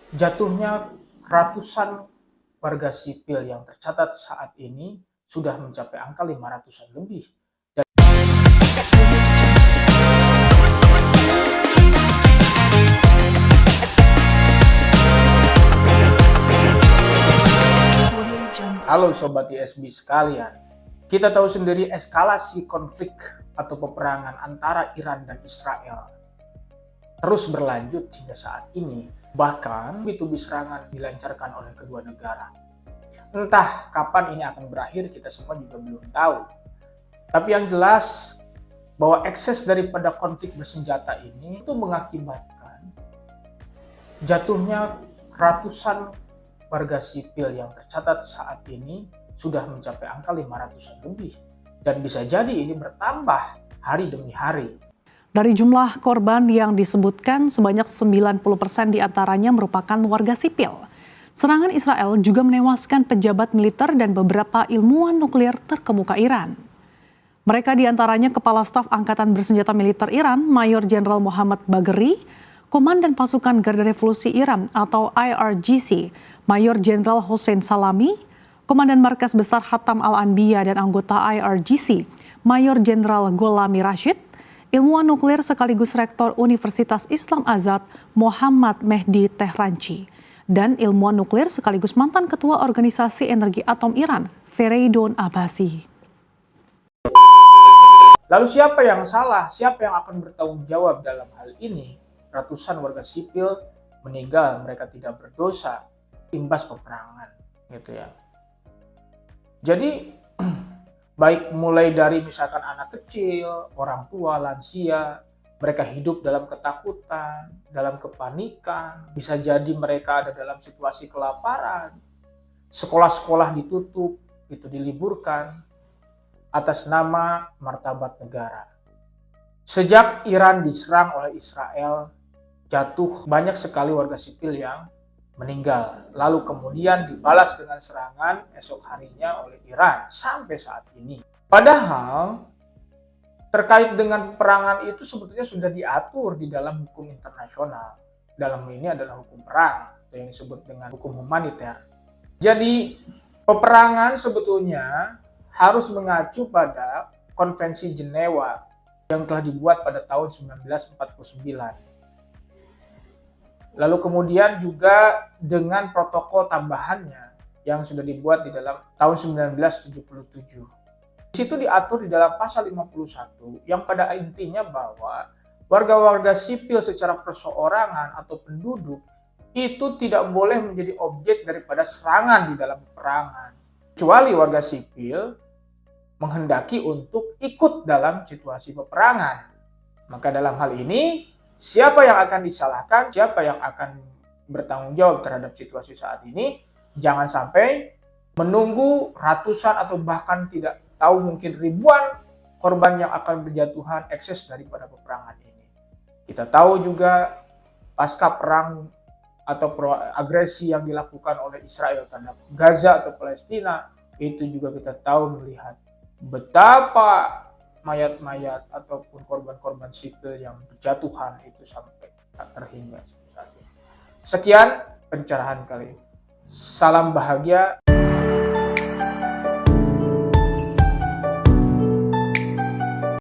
Jatuhnya ratusan warga sipil yang tercatat saat ini sudah mencapai angka 500-an lebih. Halo Sobat ISB sekalian, kita tahu sendiri eskalasi konflik atau peperangan antara Iran dan Israel terus berlanjut hingga saat ini. Bahkan B2B serangan dilancarkan oleh kedua negara. Entah kapan ini akan berakhir, kita semua juga belum tahu. Tapi yang jelas bahwa ekses daripada konflik bersenjata ini itu mengakibatkan jatuhnya ratusan warga sipil yang tercatat saat ini sudah mencapai angka 500-an lebih. Dan bisa jadi ini bertambah hari demi hari. Dari jumlah korban yang disebutkan, sebanyak 90% diantaranya merupakan warga sipil. Serangan Israel juga menewaskan pejabat militer dan beberapa ilmuwan nuklir terkemuka Iran. Mereka diantaranya Kepala Staf Angkatan Bersenjata Militer Iran, Mayor Jenderal Mohammad Bagheri, Komandan Pasukan Garda Revolusi Iran atau IRGC, Mayor Jenderal Hossein Salami, Komandan Markas Besar Hatam Al-Anbiya dan anggota IRGC, Mayor Jenderal Gholami Rashid, ilmuwan nuklir sekaligus Rektor Universitas Islam Azad Muhammad Mehdi Tehranci, dan ilmuwan nuklir sekaligus mantan Ketua Organisasi Energi Atom Iran, Fereidun Abbasi. Lalu siapa yang salah? Siapa yang akan bertanggung jawab dalam hal ini? Ratusan warga sipil meninggal, mereka tidak berdosa, imbas peperangan, gitu ya. Jadi baik mulai dari misalkan anak kecil, orang tua, lansia, mereka hidup dalam ketakutan, dalam kepanikan, bisa jadi mereka ada dalam situasi kelaparan, sekolah-sekolah ditutup, itu diliburkan, atas nama martabat negara. Sejak Iran diserang oleh Israel, jatuh banyak sekali warga sipil yang meninggal. Lalu kemudian dibalas dengan serangan esok harinya oleh Iran sampai saat ini. Padahal terkait dengan peperangan itu sebetulnya sudah diatur di dalam hukum internasional. Dalam ini adalah hukum perang atau yang disebut dengan hukum humaniter. Jadi peperangan sebetulnya harus mengacu pada Konvensi Jenewa yang telah dibuat pada tahun 1949. Lalu kemudian juga dengan protokol tambahannya yang sudah dibuat di dalam tahun 1977. Di situ diatur di dalam pasal 51 yang pada intinya bahwa warga-warga sipil secara perseorangan atau penduduk itu tidak boleh menjadi objek daripada serangan di dalam peperangan. Kecuali warga sipil menghendaki untuk ikut dalam situasi peperangan. Maka dalam hal ini siapa yang akan disalahkan, siapa yang akan bertanggung jawab terhadap situasi saat ini, jangan sampai menunggu ratusan atau bahkan tidak tahu mungkin ribuan korban yang akan berjatuhan ekses daripada peperangan ini. Kita tahu juga pasca perang atau agresi yang dilakukan oleh Israel terhadap Gaza atau Palestina, itu juga kita tahu melihat betapa mayat-mayat ataupun korban-korban sipil yang berjatuhan itu sampai tak terhingga saat ini. Sekian pencerahan kali ini. Salam bahagia.